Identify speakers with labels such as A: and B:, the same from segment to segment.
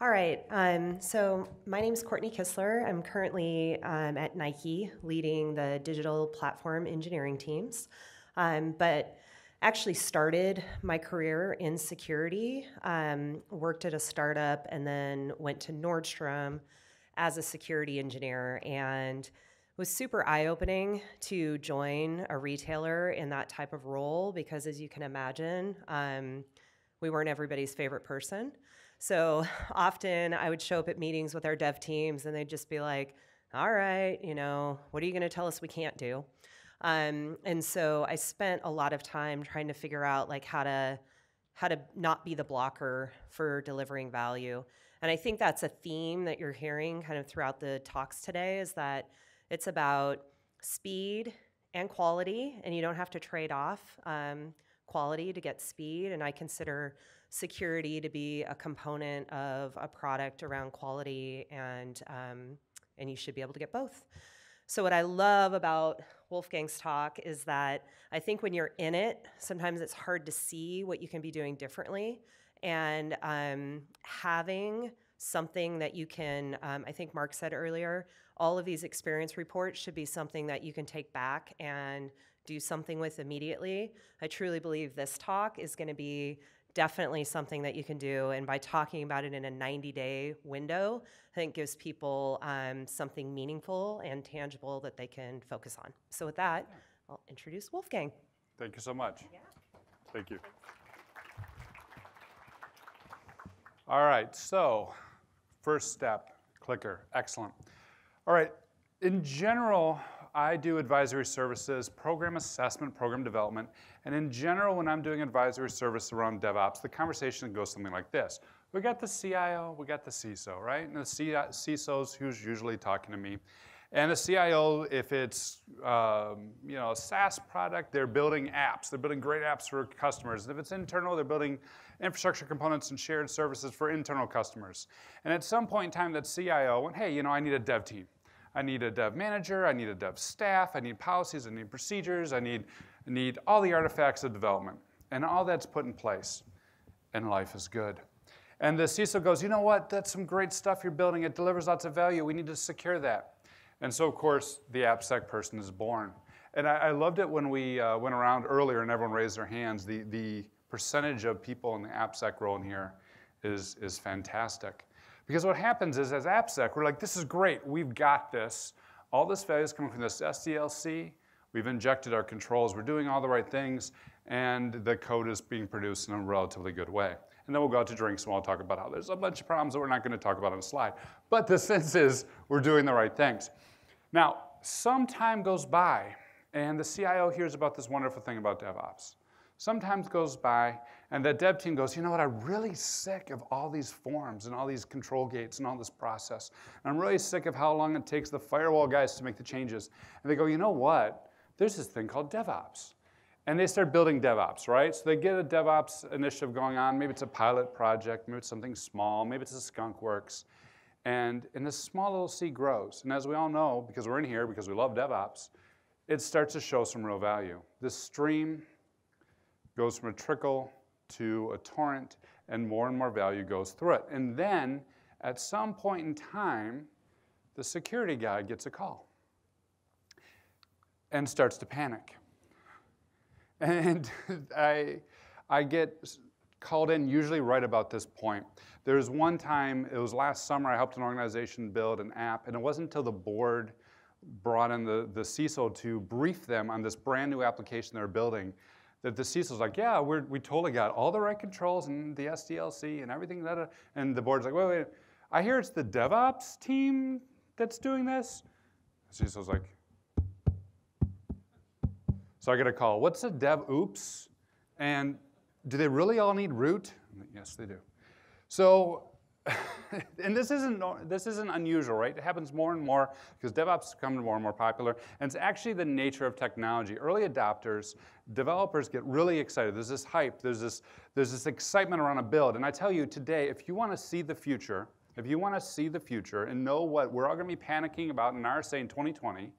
A: All right, so my name is Courtney Kissler. I'm currently at Nike leading the digital platform engineering teams, but actually started my career in security, worked at a startup, and then went to Nordstrom as a security engineer, and was super eye-opening to join a retailer in that type of role because, as you can imagine, we weren't everybody's favorite person. So often I would show up at meetings with our dev teams and they'd just be like, all right, what are you going to tell us we can't do? And so I spent a lot of time trying to figure out like how to not be the blocker for delivering value. And I think that's a theme that you're hearing kind of throughout the talks today, is that it's about speed and quality, and you don't have to trade off quality to get speed. And I consider security to be a component of a product around quality, and you should be able to get both. So what I love about Wolfgang's talk is that I think when you're in it, sometimes it's hard to see what you can be doing differently. And having something that you can, I think Mark said earlier, all of these experience reports should be something that you can take back and do something with immediately. I truly believe this talk is going to be definitely something that you can do, and by talking about it in a 90-day window, I think gives people something meaningful and tangible that they can focus on. So with that, I'll introduce Wolfgang.
B: Thank you so much.
A: Yeah.
B: Thank you. All right, so first step, clicker, excellent. All right, in general, I do advisory services, program assessment, program development, and in general, when I'm doing advisory service around DevOps, the conversation goes something like this. We got the CIO, we got the CISO, right? And the CISO's who's usually talking to me. And the CIO, if it's a SaaS product, they're building apps. They're building great apps for customers. And if it's internal, they're building infrastructure components and shared services for internal customers. And at some point in time, that CIO went, hey, I need a dev team. I need a dev manager, I need a dev staff, I need policies, I need procedures, I need all the artifacts of development. And all that's put in place, and life is good. And the CISO goes, you know what, that's some great stuff you're building, it delivers lots of value, we need to secure that. And so, of course, the AppSec person is born. And I loved it when we went around earlier and everyone raised their hands. The percentage of people in the AppSec role in here is fantastic. Because what happens is, as AppSec, we're like, this is great, we've got this. All this value is coming from this SDLC. We've injected our controls, we're doing all the right things, and the code is being produced in a relatively good way. And then we'll go out to drinks and we'll talk about how there's a bunch of problems that we're not going to talk about on the slide. But the sense is, we're doing the right things. Now, some time goes by, and the CIO hears about this wonderful thing about DevOps. Sometimes goes by, and that dev team goes, you know what, I'm really sick of all these forms and all these control gates and all this process. And I'm really sick of how long it takes the firewall guys to make the changes. And they go, you know what, there's this thing called DevOps. And they start building DevOps, right? So they get a DevOps initiative going on. Maybe it's a pilot project, maybe it's something small, maybe it's a skunk works. And this small little seed grows. And as we all know, because we're in here, because we love DevOps, it starts to show some real value. This stream goes from a trickle to a torrent, and more value goes through it. And then, at some point in time, the security guy gets a call and starts to panic. And I get called in usually right about this point. There's one time, it was last summer, I helped an organization build an app, and it wasn't until the board brought in the CISO to brief them on this brand new application they were building that the CISO's like, yeah, we totally got all the right controls and the SDLC and everything. And the board's like, wait, I hear it's the DevOps team that's doing this. The CISO's like, so I get a call. What's a DevOps? And do they really all need root? Yes, they do. So, and this isn't unusual, right? It happens more and more because DevOps become more and more popular. And it's actually the nature of technology. Early adopters, developers get really excited. There's this hype. There's this excitement around a build. And I tell you today, if you want to see the future, and know what we're all going to be panicking about in RSA in 2020,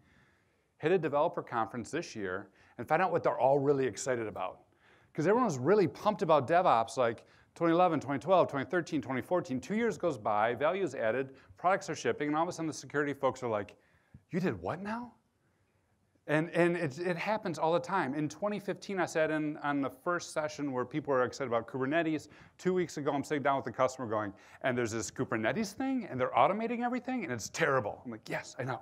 B: hit a developer conference this year and find out what they're all really excited about. Because everyone was really pumped about DevOps, like 2011, 2012, 2013, 2014, 2 years goes by, value is added, products are shipping, and all of a sudden the security folks are like, you did what now? And it happens all the time. In 2015, I sat in on the first session where people were excited about Kubernetes. 2 weeks ago, I'm sitting down with the customer going, and there's this Kubernetes thing, and they're automating everything, and it's terrible. I'm like, yes, I know.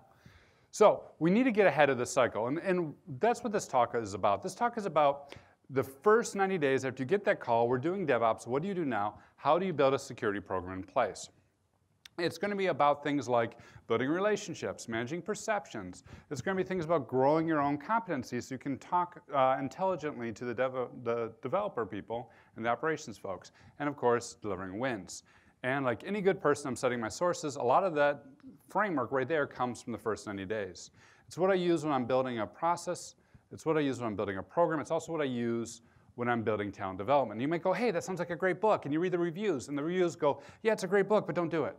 B: So we need to get ahead of the cycle, and that's what this talk is about. This talk is about the first 90 days after you get that call, we're doing DevOps, what do you do now? How do you build a security program in place? It's going to be about things like building relationships, managing perceptions. It's going to be things about growing your own competencies so you can talk intelligently to the developer people and the operations folks. And of course, delivering wins. And like any good person, I'm citing my sources. A lot of that framework right there comes from the first 90 days. It's what I use when I'm building a process. It's what I use when I'm building a program. It's also what I use when I'm building talent development. You might go, hey, that sounds like a great book. And you read the reviews. And the reviews go, yeah, it's a great book, but don't do it.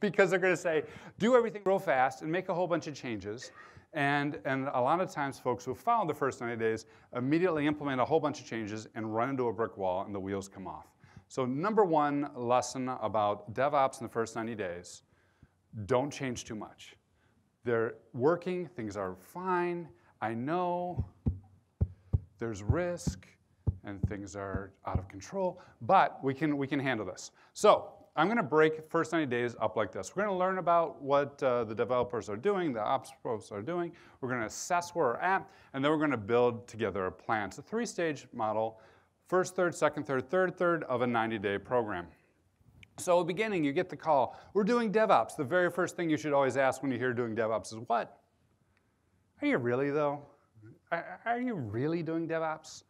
B: Because they're going to say, do everything real fast and make a whole bunch of changes. And a lot of times, folks who follow the first 90 days immediately implement a whole bunch of changes and run into a brick wall, and the wheels come off. So number one lesson about DevOps in the first 90 days, don't change too much. They're working. Things are fine. I know there's risk, and things are out of control, but we can handle this. So I'm going to break first 90 days up like this. We're going to learn about what the developers are doing, the ops folks are doing. We're going to assess where we're at, and then we're going to build together a plan. It's a three-stage model, first third, second third, third third of a 90-day program. So at the beginning, you get the call. We're doing DevOps. The very first thing you should always ask when you hear doing DevOps is what? Are you really, though? Are you really doing DevOps?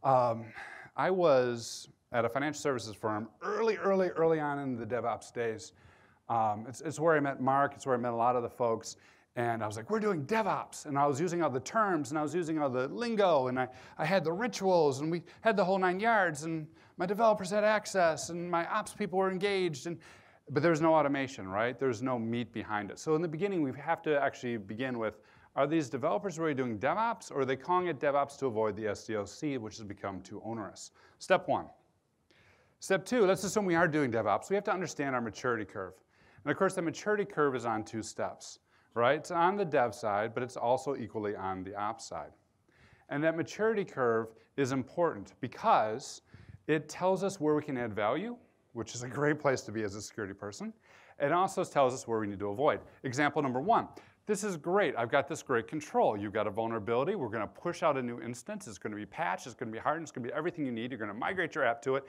B: I was at a financial services firm early on in the DevOps days. It's where I met Mark. It's where I met a lot of the folks. And I was like, we're doing DevOps. And I was using all the terms, and I was using all the lingo, and I had the rituals, and we had the whole 9 yards, and my developers had access, and my ops people were engaged. But there's no automation, right? There's no meat behind it. So in the beginning, we have to actually begin with, are these developers really doing DevOps, or are they calling it DevOps to avoid the SDLC, which has become too onerous? Step one. Step two, let's assume we are doing DevOps. We have to understand our maturity curve. And of course, the maturity curve is on two steps, right? It's on the dev side, but it's also equally on the ops side. And that maturity curve is important because it tells us where we can add value, which is a great place to be as a security person. It also tells us where we need to avoid. Example number one. This is great. I've got this great control. You've got a vulnerability. We're going to push out a new instance. It's going to be patched. It's going to be hardened. It's going to be everything you need. You're going to migrate your app to it.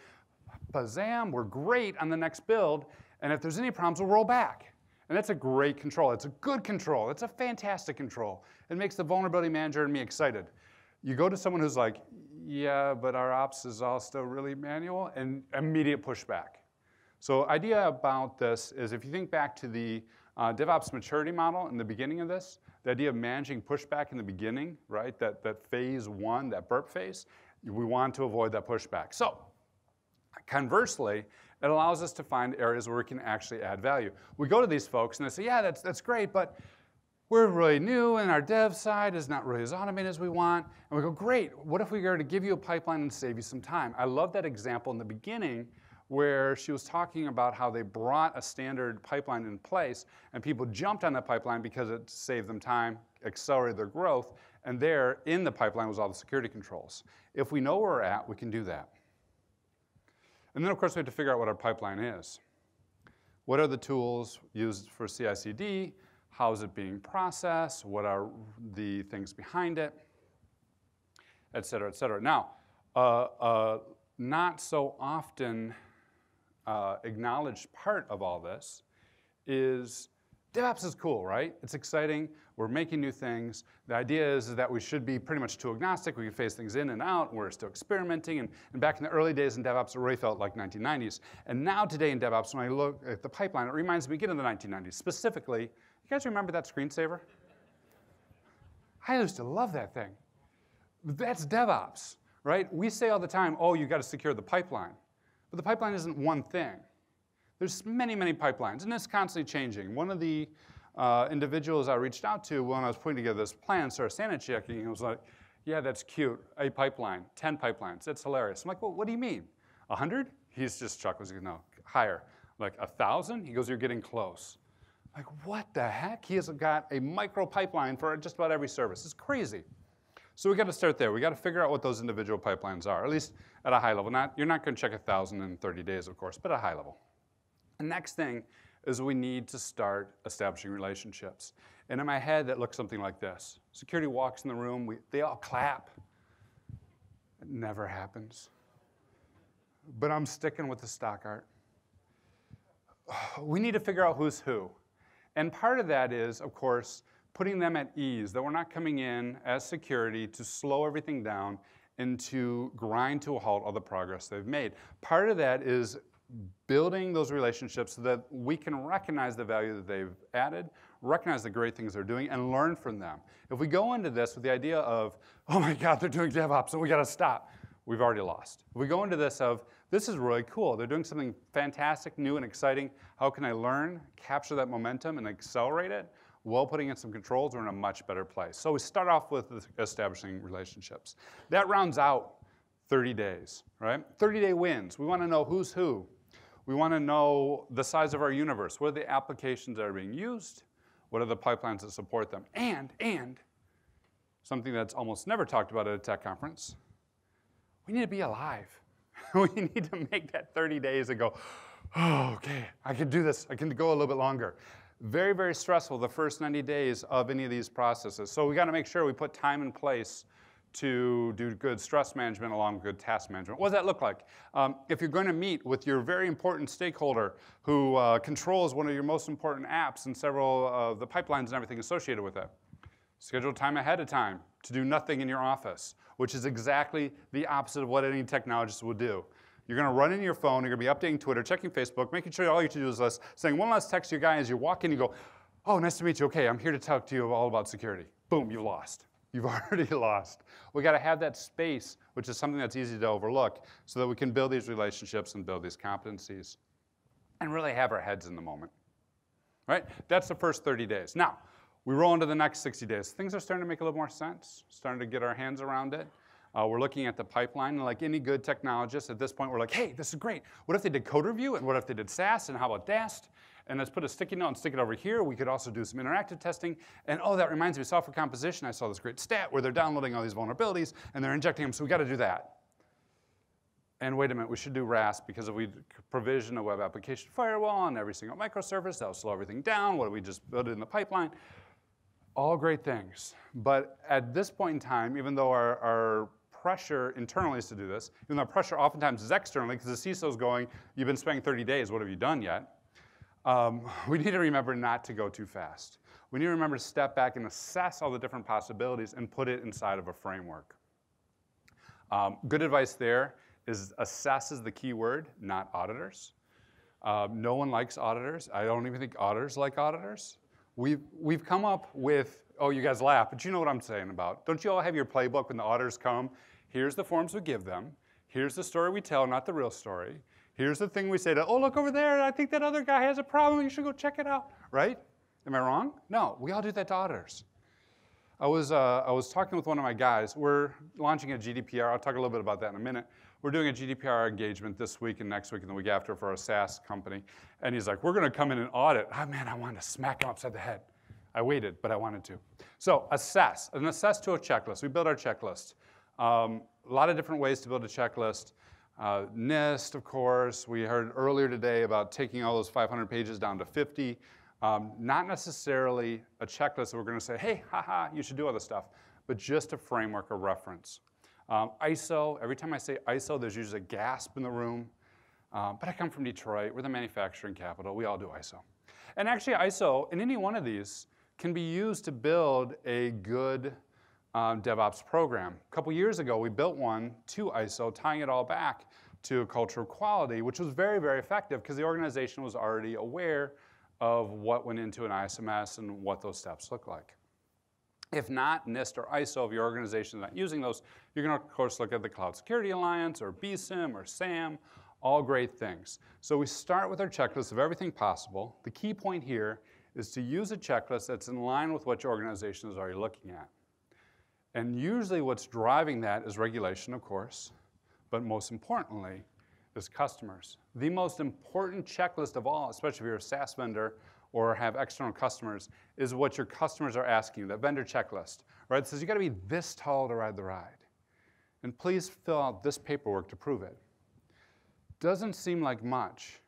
B: Bazam, we're great on the next build. And if there's any problems, we'll roll back. And that's a great control. It's a good control. It's a fantastic control. It makes the vulnerability manager and me excited. You go to someone who's like, yeah, but our ops is all still really manual, and immediate pushback. So idea about this is if you think back to the DevOps maturity model in the beginning of this, the idea of managing pushback in the beginning, right, that phase one, that burp phase, we want to avoid that pushback. So conversely, it allows us to find areas where we can actually add value. We go to these folks and they say, yeah, that's great, but we're really new and our dev side is not really as automated as we want. And we go, great, what if we were to give you a pipeline and save you some time? I love that example in the beginning where she was talking about how they brought a standard pipeline in place and people jumped on that pipeline because it saved them time, accelerated their growth, and there in the pipeline was all the security controls. If we know where we're at, we can do that. And then, of course, we have to figure out what our pipeline is. What are the tools used for CI/CD? How is it being processed? What are the things behind it? Et cetera, et cetera. Now, not so often acknowledged part of all this is DevOps is cool, right? It's exciting. We're making new things. The idea is that we should be pretty much tool agnostic. We can phase things in and out. We're still experimenting. And back in the early days in DevOps, it really felt like 1990s. And now today in DevOps, when I look at the pipeline, it reminds me again of the 1990s. Specifically, you guys remember that screensaver? I used to love that thing. That's DevOps, right? We say all the time, oh, you got to secure the pipeline. But the pipeline isn't one thing. There's many, many pipelines, and it's constantly changing. One of the individuals I reached out to when I was putting together this plan started sanity checking and was like, yeah, that's cute, a pipeline, 10 pipelines, that's hilarious. I'm like, well, what do you mean? 100? He's just chuckles. He goes, no, higher. Like 1,000? He goes, you're getting close. Like, what the heck? He has got a micro pipeline for just about every service. It's crazy. So we got to start there. We got to figure out what those individual pipelines are, at least at a high level. You're not going to check 1,000 in 30 days, of course, but at a high level. The next thing is we need to start establishing relationships. And in my head, that looks something like this. Security walks in the room. They all clap. It never happens. But I'm sticking with the stock art. We need to figure out who's who. And part of that is, of course, putting them at ease, that we're not coming in as security to slow everything down and to grind to a halt all the progress they've made. Part of that is building those relationships so that we can recognize the value that they've added, recognize the great things they're doing, and learn from them. If we go into this with the idea of, oh my God, they're doing DevOps, so we got to stop, we've already lost. If we go into this of, this is really cool, they're doing something fantastic, new, and exciting, how can I learn, capture that momentum, and accelerate it, while putting in some controls, we're in a much better place. So we start off with establishing relationships. That rounds out 30 days, right? 30-day wins. We want to know who's who. We want to know the size of our universe. What are the applications that are being used? What are the pipelines that support them? And something that's almost never talked about at a tech conference, we need to be alive. We need to make that 30 days and go, oh, okay, I can do this. I can go a little bit longer. Very, very stressful the first 90 days of any of these processes. So we got to make sure we put time in place to do good stress management along with good task management. What does that look like? If you're going to meet with your very important stakeholder who controls one of your most important apps and several of the pipelines and everything associated with it, schedule time ahead of time to do nothing in your office, which is exactly the opposite of what any technologist would do. You're going to run in your phone, you're going to be updating Twitter, checking Facebook, making sure all your to-do list, saying one last text to your guy as you walk in, you go, oh, nice to meet you. Okay, I'm here to talk to you all about security. Boom, you lost. You've already lost. We got to have that space, which is something that's easy to overlook, so that we can build these relationships and build these competencies and really have our heads in the moment. Right? That's the first 30 days. Now, we roll into the next 60 days. Things are starting to make a little more sense, starting to get our hands around it. We're looking at the pipeline, and like any good technologist, at this point, we're like, hey, this is great. What if they did code review, and what if they did SaaS, and how about DAST? And let's put a sticky note and stick it over here. We could also do some interactive testing. And oh, that reminds me of software composition. I saw this great stat where they're downloading all these vulnerabilities, and they're injecting them, so we got to do that. And wait a minute, we should do RAS, because if we provision a web application firewall on every single microservice, that'll slow everything down. What if we just build it in the pipeline? All great things. But at this point in time, even though our pressure internally is to do this, even though pressure oftentimes is externally, because the CISO's going, you've been spending 30 days, what have you done yet? We need to remember not to go too fast. We need to remember to step back and assess all the different possibilities and put it inside of a framework. Good advice there is assess is the key word, not auditors. No one likes auditors. I don't even think auditors like auditors. We've come up with, oh, you guys laugh, but you know what I'm saying about. Don't you all have your playbook when the auditors come? Here's the forms we give them. Here's the story we tell, not the real story. Here's the thing we say to, oh, look over there. I think that other guy has a problem. You should go check it out, right? Am I wrong? No, we all do that to auditors. I was talking with one of my guys. We're launching a GDPR. I'll talk a little bit about that in a minute. We're doing a GDPR engagement this week and next week and the week after for a SaaS company. And he's like, we're going to come in and audit. Oh, man, I wanted to smack him upside the head. I waited, but I wanted to. So assess, and assess to a checklist. We build our checklist. A lot of different ways to build a checklist. NIST, of course. We heard earlier today about taking all those 500 pages down to 50. Not necessarily a checklist that we're going to say, hey, haha, you should do all this stuff, but just a framework, a reference. ISO, every time I say ISO, there's usually a gasp in the room. But I come from Detroit. We're the manufacturing capital. We all do ISO. And actually, ISO, in any one of these, can be used to build a good DevOps program. A couple years ago, we built one to ISO, tying it all back to a culture of quality, which was very, very effective because the organization was already aware of what went into an ISMS and what those steps look like. If not, NIST or ISO, if your organization is not using those, you're going to, of course, look at the Cloud Security Alliance or BSIM or SAM, all great things. So we start with our checklist of everything possible. The key point here is to use a checklist that's in line with what your organization is already looking at. And usually what's driving that is regulation, of course, but most importantly, is customers. The most important checklist of all, especially if you're a SaaS vendor or have external customers, is what your customers are asking you, that vendor checklist. Right? It says you got to be this tall to ride the ride. And please fill out this paperwork to prove it. Doesn't seem like much,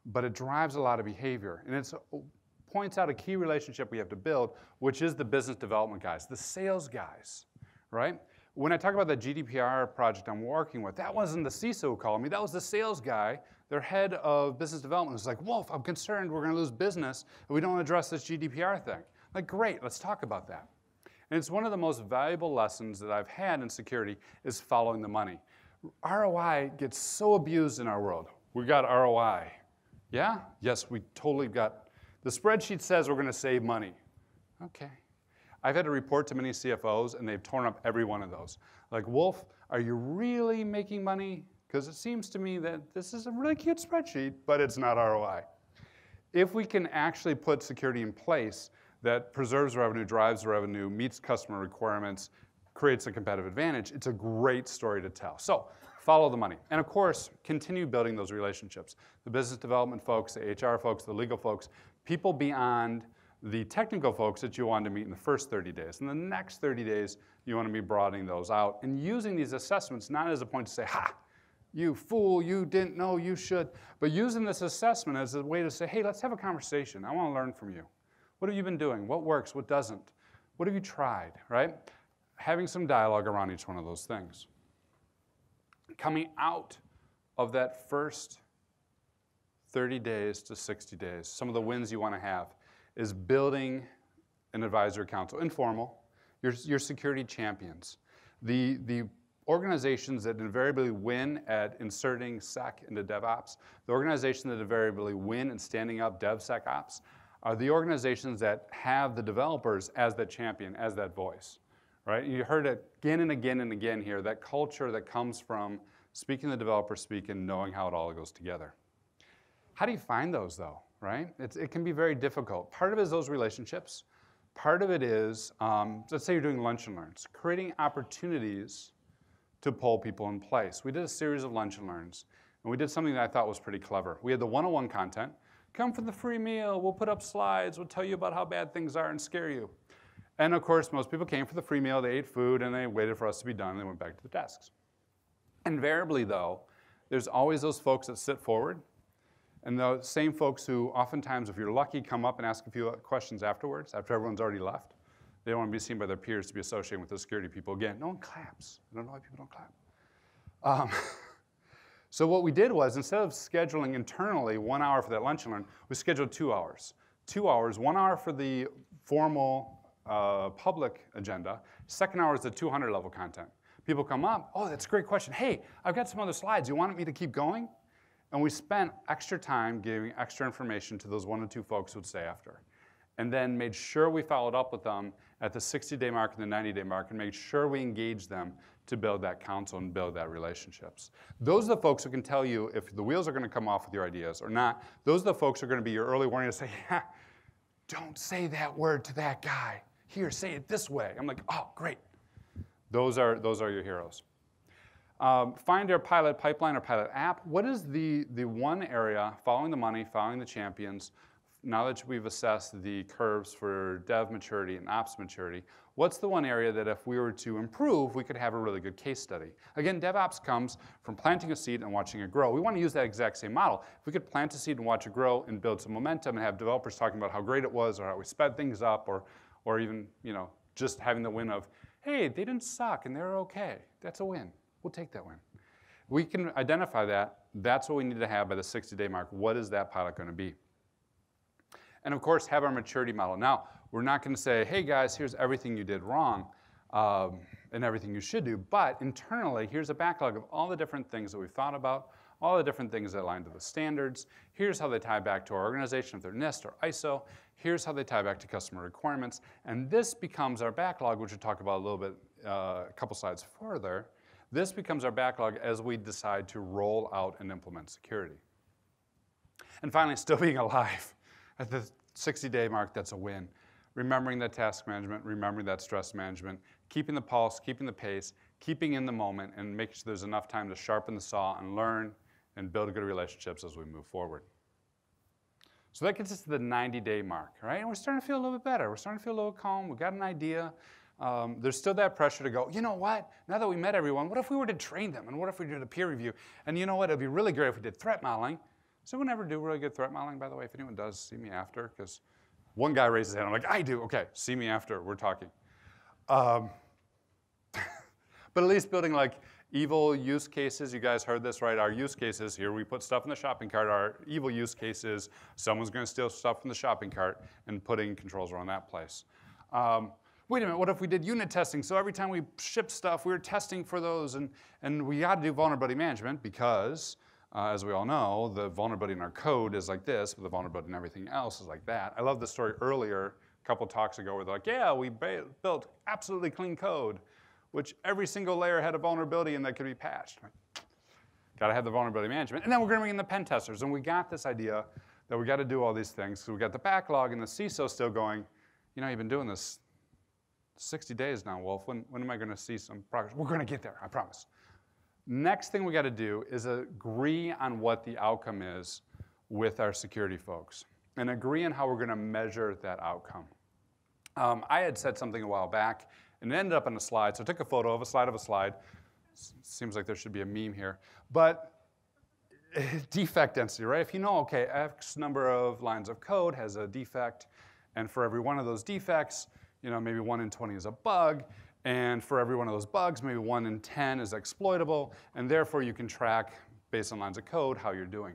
B: but it drives a lot of behavior. And it points out a key relationship we have to build, which is the business development guys, the sales guys, right? When I talk about the GDPR project I'm working with, that wasn't the CISO who called me, that was the sales guy, their head of business development was like, Wolf, I'm concerned we're gonna lose business if we don't address this GDPR thing. Like, great, let's talk about that. And it's one of the most valuable lessons that I've had in security is following the money. ROI gets so abused in our world. We got ROI. Yeah? Yes, we totally got, the spreadsheet says we're gonna save money. Okay. I've had to report to many CFOs and they've torn up every one of those. Like, Wolf, are you really making money? Because it seems to me that this is a really cute spreadsheet, but it's not ROI. If we can actually put security in place that preserves revenue, drives revenue, meets customer requirements, creates a competitive advantage, it's a great story to tell. So follow the money. And of course, continue building those relationships. The business development folks, the HR folks, the legal folks, people beyond the technical folks that you want to meet in the first 30 days. In the next 30 days, you want to be broadening those out and using these assessments not as a point to say, ha, you fool, you didn't know, you should, but using this assessment as a way to say, hey, let's have a conversation. I want to learn from you. What have you been doing? What works? What doesn't? What have you tried, right? Having some dialogue around each one of those things. Coming out of that first 30 days to 60 days, some of the wins you want to have is building an advisory council, informal, your security champions. The organizations that invariably win at inserting Sec into DevOps, the organizations that invariably win in standing up DevSecOps, are the organizations that have the developers as that champion, as that voice, right? You heard it again and again and again here, that culture that comes from speaking the developer speak and knowing how it all goes together. How do you find those though, right? It can be very difficult. Part of it is those relationships. Part of it is, let's say you're doing lunch and learns, creating opportunities to pull people in place. We did a series of lunch and learns, and we did something that I thought was pretty clever. We had the one-on-one content. Come for the free meal, we'll put up slides, we'll tell you about how bad things are and scare you. And of course, most people came for the free meal, they ate food, and they waited for us to be done, and they went back to the desks. Invariably though, there's always those folks that sit forward, and the same folks who oftentimes, if you're lucky, come up and ask a few questions afterwards, after everyone's already left. They don't want to be seen by their peers to be associated with the security people. Again, no one claps. I don't know why people don't clap. So what we did was, instead of scheduling internally 1 hour for that lunch and learn, we scheduled 2 hours. 2 hours, 1 hour for the formal public agenda, second hour is the 200 level content. People come up, oh, that's a great question. Hey, I've got some other slides. You want me to keep going? And we spent extra time giving extra information to those 1 or 2 folks who would stay after. And then made sure we followed up with them at the 60-day mark and the 90-day mark and made sure we engaged them to build that council and build that relationships. Those are the folks who can tell you if the wheels are going to come off with your ideas or not. Those are the folks who are going to be your early warning to say, yeah, don't say that word to that guy. Here, say it this way. I'm like, oh, great. Those are your heroes. Find your pilot pipeline or pilot app. What is the one area, following the money, following the champions, now that we've assessed the curves for dev maturity and ops maturity, what's the one area that if we were to improve, we could have a really good case study? Again, DevOps comes from planting a seed and watching it grow. We want to use that exact same model. If we could plant a seed and watch it grow and build some momentum and have developers talking about how great it was or how we sped things up or even just having the win of, hey, they didn't suck and they're okay. That's a win. We'll take that win. We can identify that. That's what we need to have by the 60-day mark. What is that pilot going to be? And of course, have our maturity model. Now, we're not going to say, hey guys, here's everything you did wrong and everything you should do. But internally, here's a backlog of all the different things that we've thought about, all the different things that align to the standards. Here's how they tie back to our organization, if they're NIST or ISO. Here's how they tie back to customer requirements. And this becomes our backlog, which we'll talk about a little bit, a couple slides further. This becomes our backlog as we decide to roll out and implement security. And finally, still being alive. At the 60-day mark, that's a win. Remembering that task management, remembering that stress management, keeping the pulse, keeping the pace, keeping in the moment, and making sure there's enough time to sharpen the saw and learn and build good relationships as we move forward. So that gets us to the 90-day mark, right? And we're starting to feel a little bit better. We're starting to feel a little calm. We've got an idea. There's still that pressure to go, you know what? Now that we met everyone, what if we were to train them? And what if we did a peer review? And you know what? It'd be really great if we did threat modeling. Does anyone ever do really good threat modeling, by the way? If anyone does, see me after. Because one guy raised his hand. I'm like, I do. OK, see me after. We're talking. But at least building like evil use cases, you guys heard this, right? Our use cases, here we put stuff in the shopping cart. Our evil use cases, someone's going to steal stuff from the shopping cart and putting controls around that place. Wait a minute, what if we did unit testing? So every time we ship stuff, we were testing for those. And we got to do vulnerability management because, as we all know, the vulnerability in our code is like this, but the vulnerability in everything else is like that. I love the story earlier, a couple talks ago, where they're like, yeah, we built absolutely clean code, which every single layer had a vulnerability and that could be patched. Got to have the vulnerability management. And then we're going to bring in the pen testers. And we got this idea that we got to do all these things. So we got the backlog and the CISO still going, you know, you've been doing this 60 days now, Wolf. When am I going to see some progress? We're going to get there, I promise. Next thing we got to do is agree on what the outcome is with our security folks and agree on how we're going to measure that outcome. I had said something a while back, and it ended up on a slide. So I took a photo of a slide. Seems like there should be a meme here. But defect density, right? If you know, OK, X number of lines of code has a defect, and for every one of those defects, you know, maybe 1 in 20 is a bug, and for every one of those bugs, maybe 1 in 10 is exploitable, and therefore you can track, based on lines of code, how you're doing.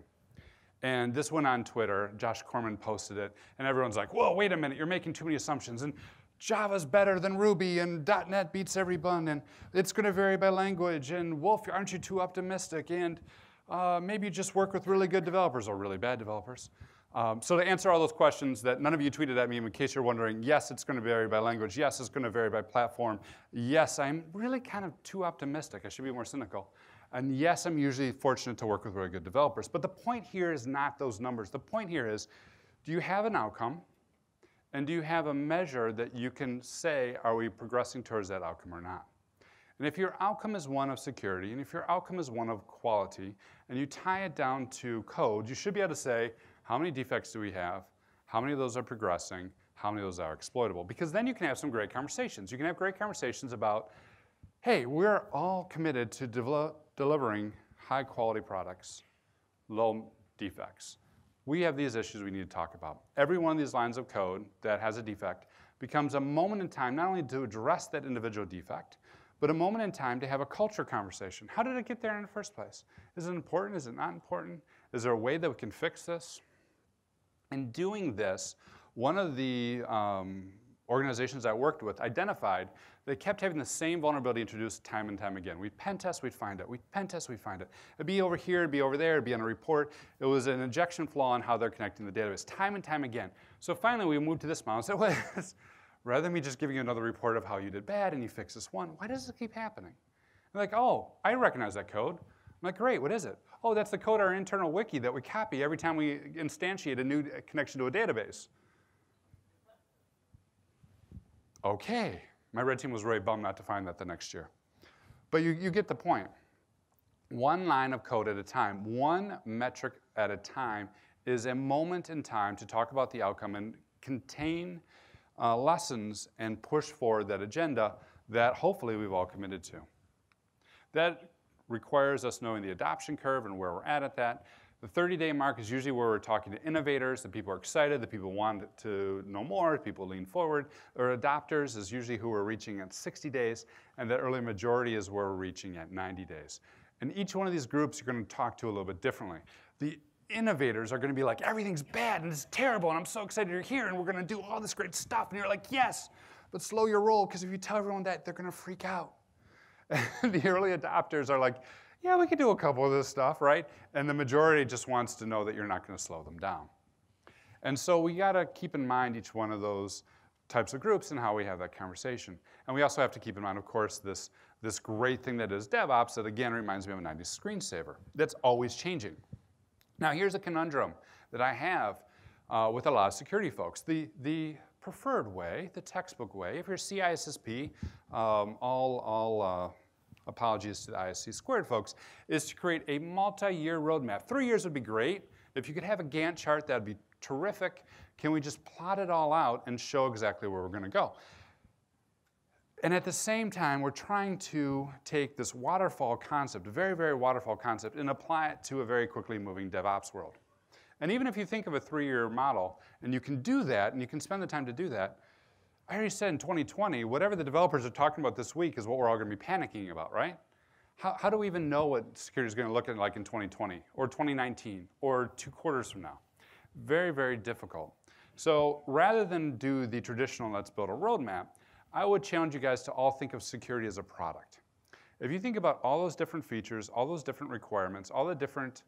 B: And this went on Twitter. Josh Corman posted it, and everyone's like, whoa, wait a minute, you're making too many assumptions. And Java's better than Ruby, and .NET beats everyone, and it's going to vary by language, and Wolf, aren't you too optimistic? And maybe you just work with really good developers or really bad developers. So to answer all those questions that none of you tweeted at me, in case you're wondering, yes, it's going to vary by language. Yes, it's going to vary by platform. Yes, I'm really kind of too optimistic. I should be more cynical. And yes, I'm usually fortunate to work with really good developers. But the point here is not those numbers. The point here is, do you have an outcome? And do you have a measure that you can say, are we progressing towards that outcome or not? And if your outcome is one of security, and if your outcome is one of quality, and you tie it down to code, you should be able to say, how many defects do we have? How many of those are progressing? How many of those are exploitable? Because then you can have some great conversations. You can have great conversations about, hey, we're all committed to delivering high-quality products, low defects. We have these issues we need to talk about. Every one of these lines of code that has a defect becomes a moment in time not only to address that individual defect, but a moment in time to have a culture conversation. How did it get there in the first place? Is it important? Is it not important? Is there a way that we can fix this? In doing this, one of the organizations I worked with identified they kept having the same vulnerability introduced time and time again. We'd pen test, we'd find it. We'd pen test, we'd find it. It'd be over here, it'd be over there, it'd be on a report. It was an injection flaw in how they're connecting the database, time and time again. So finally, we moved to this model and said, well, rather than me just giving you another report of how you did bad and you fix this one, why does it keep happening? They're like, oh, I recognize that code. I'm like, great, what is it? Oh, that's the code of our internal wiki that we copy every time we instantiate a new connection to a database. OK. My red team was really bummed not to find that the next year. But you get the point. One line of code at a time, one metric at a time is a moment in time to talk about the outcome and contain lessons and push forward that agenda that hopefully we've all committed to. That requires us knowing the adoption curve and where we're at that. The 30-day mark is usually where we're talking to innovators, the people are excited, the people want to know more, people lean forward. Or adopters is usually who we're reaching at 60 days, and the early majority is where we're reaching at 90 days. And each one of these groups you're going to talk to a little bit differently. The innovators are going to be like, everything's bad and it's terrible, and I'm so excited you're here, and we're going to do all this great stuff. And you're like, yes, but slow your roll, because if you tell everyone that, they're going to freak out. And the early adopters are like, yeah, we could do a couple of this stuff, right? And the majority just wants to know that you're not going to slow them down. And so we got to keep in mind each one of those types of groups and how we have that conversation. And we also have to keep in mind, of course, this great thing that is DevOps that, again, reminds me of a 90s screensaver. That's always changing. Now, here's a conundrum that I have with a lot of security folks. The preferred way, the textbook way, if you're CISSP, all apologies to the ISC squared folks, is to create a multi-year roadmap. 3 years would be great. If you could have a Gantt chart, that'd be terrific. Can we just plot it all out and show exactly where we're going to go? And at the same time, we're trying to take this waterfall concept, a very, very waterfall concept, and apply it to a very quickly moving DevOps world. And even if you think of a 3-year model, and you can do that, and you can spend the time to do that, I already said in 2020, whatever the developers are talking about this week is what we're all going to be panicking about, right? How do we even know what security is going to look like in 2020, or 2019, or 2 quarters from now? Very, very difficult. So rather than do the traditional let's build a roadmap, I would challenge you guys to all think of security as a product. If you think about all those different features, all those different requirements, all the different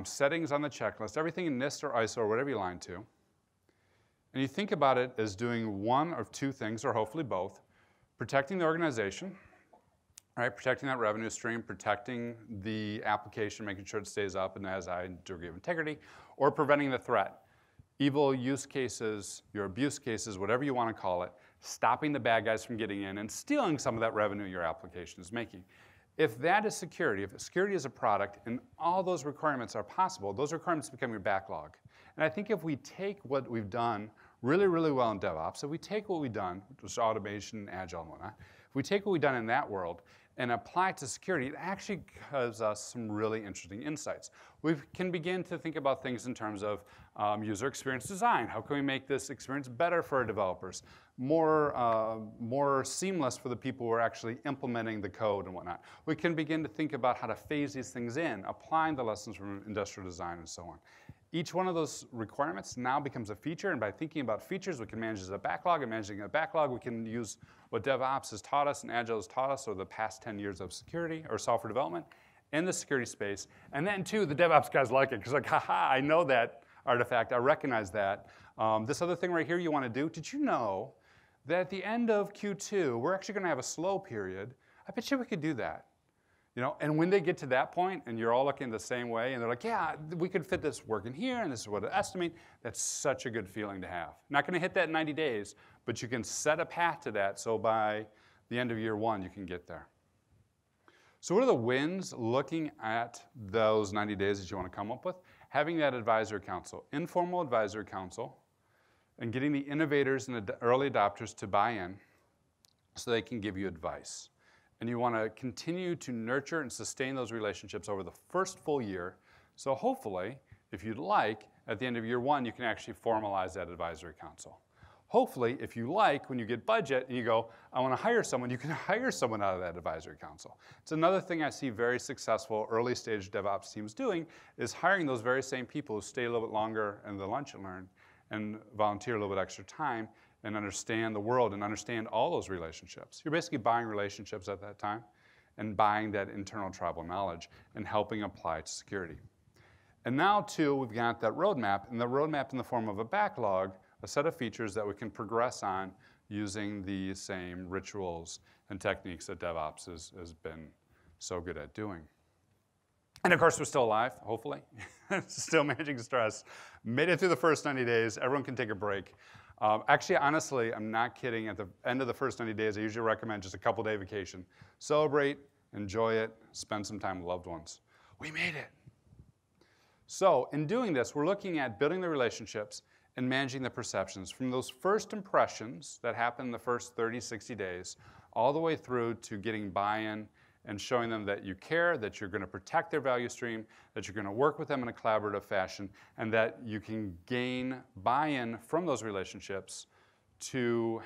B: settings on the checklist, everything in NIST or ISO or whatever you line to, and you think about it as doing one or 2 things, or hopefully both, protecting the organization, right? Protecting that revenue stream, protecting the application, making sure it stays up and has a high degree of integrity, or preventing the threat. Evil use cases, your abuse cases, whatever you want to call it, stopping the bad guys from getting in and stealing some of that revenue your application is making. If that is security, if security is a product and all those requirements are possible, those requirements become your backlog. And I think if we take what we've done really, really well in DevOps, if we take what we've done, which is automation, agile, and whatnot, if we take what we've done in that world and apply it to security, it actually gives us some really interesting insights. We can begin to think about things in terms of user experience design. How can we make this experience better for our developers? More seamless for the people who are actually implementing the code and whatnot. We can begin to think about how to phase these things in, applying the lessons from industrial design and so on. Each one of those requirements now becomes a feature, and by thinking about features, we can manage as a backlog, and managing a backlog, we can use what DevOps has taught us and Agile has taught us over the past 10 years of security or software development in the security space. And then, too, the DevOps guys like it, because like, haha, I know that artifact, I recognize that. This other thing right here you want to do, did you know that at the end of Q2, we're actually going to have a slow period? I bet you we could do that. You know, and when they get to that point and you're all looking the same way and they're like, yeah, we could fit this work in here and this is what I estimate, that's such a good feeling to have. Not going to hit that in 90 days, but you can set a path to that so by the end of year 1 you can get there. So what are the wins looking at those 90 days that you want to come up with? Having that advisory council, informal advisory council, and getting the innovators and the early adopters to buy in so they can give you advice. And you want to continue to nurture and sustain those relationships over the first full year. So hopefully, if you'd like, at the end of year 1, you can actually formalize that advisory council. Hopefully, if you like, when you get budget and you go, I want to hire someone, you can hire someone out of that advisory council. It's another thing I see very successful early stage DevOps teams doing is hiring those very same people who stay a little bit longer in the lunch and learn and volunteer a little bit extra time and understand the world and understand all those relationships. You're basically buying relationships at that time and buying that internal tribal knowledge and helping apply it to security. And now, too, we've got that roadmap, and the roadmap in the form of a backlog, a set of features that we can progress on using the same rituals and techniques that DevOps has been so good at doing. And of course, we're still alive, hopefully. Still managing stress. Made it through the first 90 days. Everyone can take a break. Actually, honestly, I'm not kidding. At the end of the first 90 days, I usually recommend just a couple-day vacation. Celebrate, enjoy it, spend some time with loved ones. We made it. So in doing this, we're looking at building the relationships and managing the perceptions from those first impressions that happen in the first 30, 60 days, all the way through to getting buy-in and showing them that you care, that you're going to protect their value stream, that you're going to work with them in a collaborative fashion, and that you can gain buy-in from those relationships to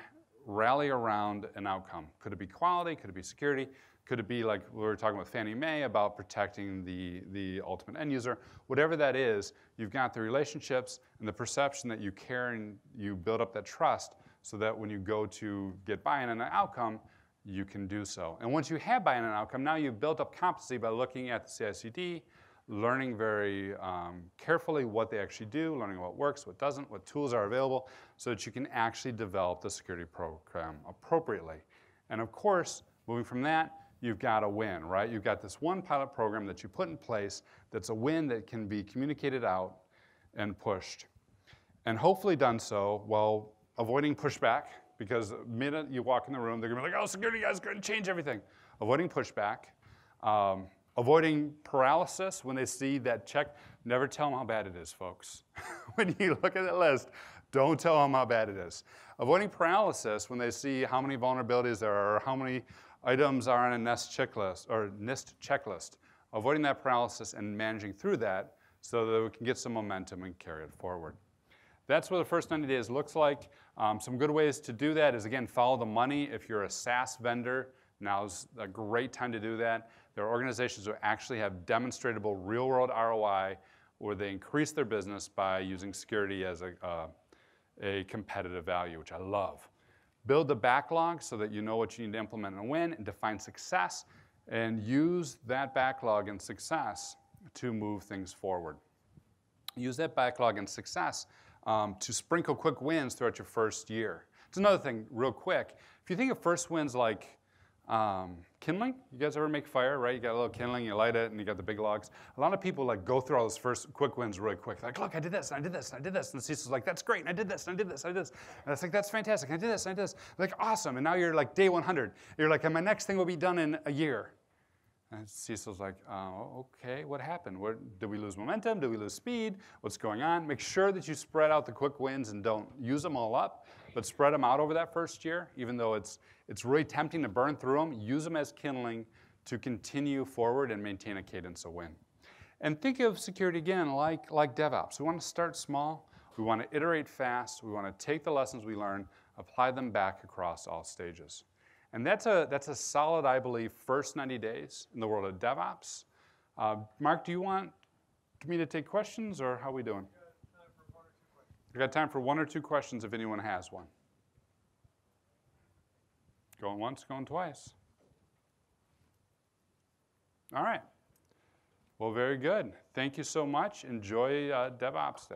B: rally around an outcome. Could it be quality? Could it be security? Could it be like we were talking with Fannie Mae about protecting the ultimate end user? Whatever that is, you've got the relationships and the perception that you care and you build up that trust so that when you go to get buy-in on an outcome, you can do so. And once you have buy-in on an outcome, now you've built up competency by looking at the CI/CD, learning very carefully what they actually do, learning what works, what doesn't, what tools are available, so that you can actually develop the security program appropriately. And of course, moving from that, you've got a win, right? You've got this one pilot program that you put in place that's a win that can be communicated out and pushed. And hopefully done so while avoiding pushback, because the minute you walk in the room, they're going to be like, oh, security guys are going to change everything. avoiding pushback, avoiding paralysis when they see that check. Never tell them how bad it is, folks. When you look at that list, don't tell them how bad it is. Avoiding paralysis when they see how many vulnerabilities there are or how many items are on a NIST checklist. Avoiding that paralysis and managing through that so that we can get some momentum and carry it forward. That's what the first 90 days looks like. Some good ways to do that is, again, follow the money. If you're a SaaS vendor, now's a great time to do that. There are organizations who actually have demonstrable real-world ROI where they increase their business by using security as a competitive value, which I love. Build the backlog so that you know what you need to implement and when, and define success, and use that backlog and success to move things forward. Use that backlog and success to sprinkle quick wins throughout your first year. It's another thing, real quick. If you think of first wins like kindling, you guys ever make fire, right? You got a little kindling, you light it, and you got the big logs. A lot of people like go through all those first quick wins really quick. Like, look, I did this, and I did this, and I did this. And Cecil's like, that's great, and I did this, and I did this, and I did this. And it's like, that's fantastic, and I did this, and I did this. Like, awesome, and now you're like day 100. You're like, and my next thing will be done in a year. And Cecil's like, okay, what happened? Did we lose momentum? Did we lose speed? What's going on? Make sure that you spread out the quick wins and don't use them all up, but spread them out over that first year. Even though it's really tempting to burn through them, use them as kindling to continue forward and maintain a cadence of win. And think of security again like DevOps. We want to start small. We want to iterate fast. We want to take the lessons we learn, apply them back across all stages. And that's a solid, I believe, first 90 days in the world of DevOps. Mark, do you want me to take questions, or how are we doing? I got time for one or two questions if anyone has one. Going once, going twice. All right. Well, very good. Thank you so much. Enjoy DevOps Day.